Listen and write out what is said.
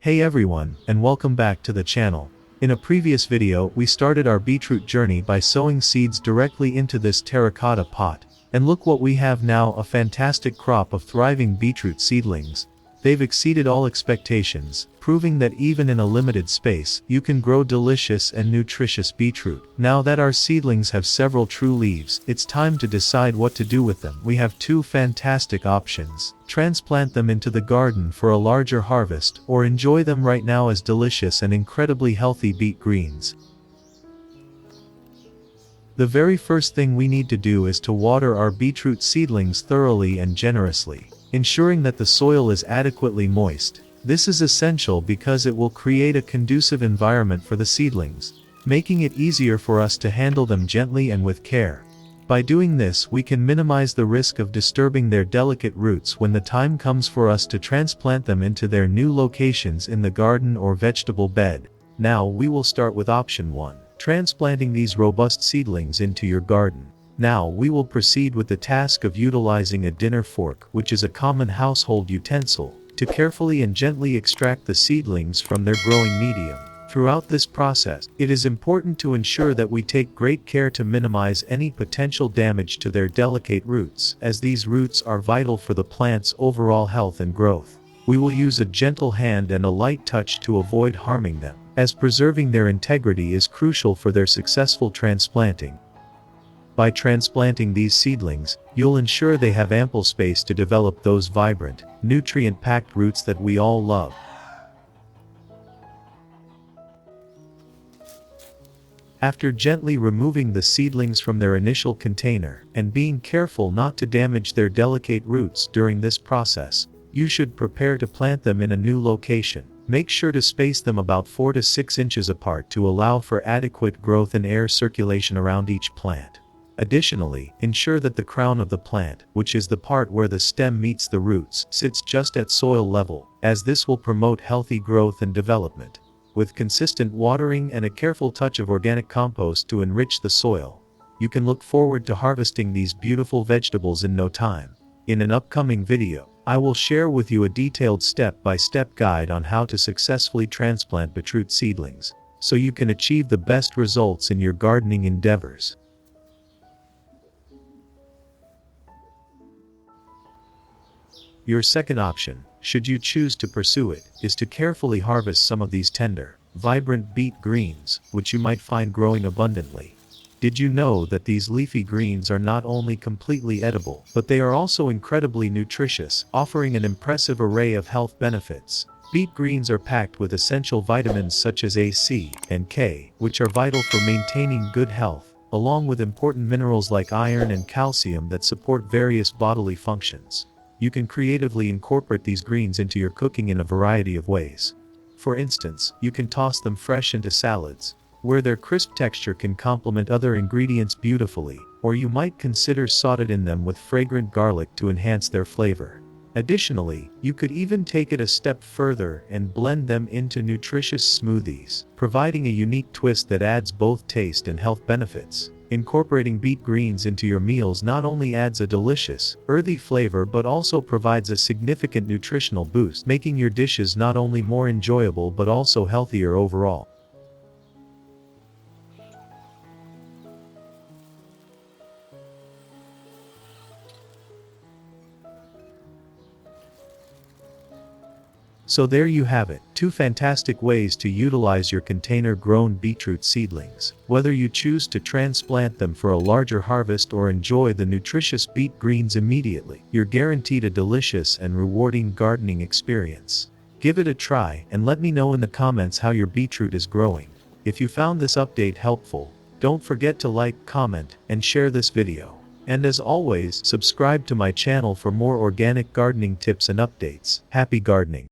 Hey everyone, and welcome back to the channel. In a previous video we started our beetroot journey by sowing seeds directly into this terracotta pot, and look what we have now, a fantastic crop of thriving beetroot seedlings. They've exceeded all expectations, proving that even in a limited space, you can grow delicious and nutritious beetroot. Now that our seedlings have several true leaves, it's time to decide what to do with them. We have two fantastic options: transplant them into the garden for a larger harvest, or enjoy them right now as delicious and incredibly healthy beet greens. The very first thing we need to do is to water our beetroot seedlings thoroughly and generously, ensuring that the soil is adequately moist. This is essential because it will create a conducive environment for the seedlings, making it easier for us to handle them gently and with care. By doing this, we can minimize the risk of disturbing their delicate roots when the time comes for us to transplant them into their new locations in the garden or vegetable bed. Now we will start with option 1, transplanting these robust seedlings into your garden. Now we will proceed with the task of utilizing a dinner fork, which is a common household utensil, to carefully and gently extract the seedlings from their growing medium. Throughout this process, it is important to ensure that we take great care to minimize any potential damage to their delicate roots, as these roots are vital for the plant's overall health and growth. We will use a gentle hand and a light touch to avoid harming them, as preserving their integrity is crucial for their successful transplanting. By transplanting these seedlings, you'll ensure they have ample space to develop those vibrant, nutrient-packed roots that we all love. After gently removing the seedlings from their initial container, and being careful not to damage their delicate roots during this process, you should prepare to plant them in a new location. Make sure to space them about 4 to 6 inches apart to allow for adequate growth and air circulation around each plant. Additionally, ensure that the crown of the plant, which is the part where the stem meets the roots, sits just at soil level, as this will promote healthy growth and development. With consistent watering and a careful touch of organic compost to enrich the soil, you can look forward to harvesting these beautiful vegetables in no time. In an upcoming video, I will share with you a detailed step-by-step guide on how to successfully transplant beetroot seedlings, so you can achieve the best results in your gardening endeavors. Your second option, should you choose to pursue it, is to carefully harvest some of these tender, vibrant beet greens, which you might find growing abundantly. Did you know that these leafy greens are not only completely edible, but they are also incredibly nutritious, offering an impressive array of health benefits? Beet greens are packed with essential vitamins such as A, C, and K, which are vital for maintaining good health, along with important minerals like iron and calcium that support various bodily functions. You can creatively incorporate these greens into your cooking in a variety of ways. For instance, you can toss them fresh into salads, where their crisp texture can complement other ingredients beautifully, or you might consider sauteing in them with fragrant garlic to enhance their flavor. Additionally, you could even take it a step further and blend them into nutritious smoothies, providing a unique twist that adds both taste and health benefits. Incorporating beet greens into your meals not only adds a delicious, earthy flavor but also provides a significant nutritional boost, making your dishes not only more enjoyable but also healthier overall. So there you have it, two fantastic ways to utilize your container-grown beetroot seedlings. Whether you choose to transplant them for a larger harvest or enjoy the nutritious beet greens immediately, you're guaranteed a delicious and rewarding gardening experience. Give it a try and let me know in the comments how your beetroot is growing. If you found this update helpful, don't forget to like, comment, and share this video. And as always, subscribe to my channel for more organic gardening tips and updates. Happy gardening!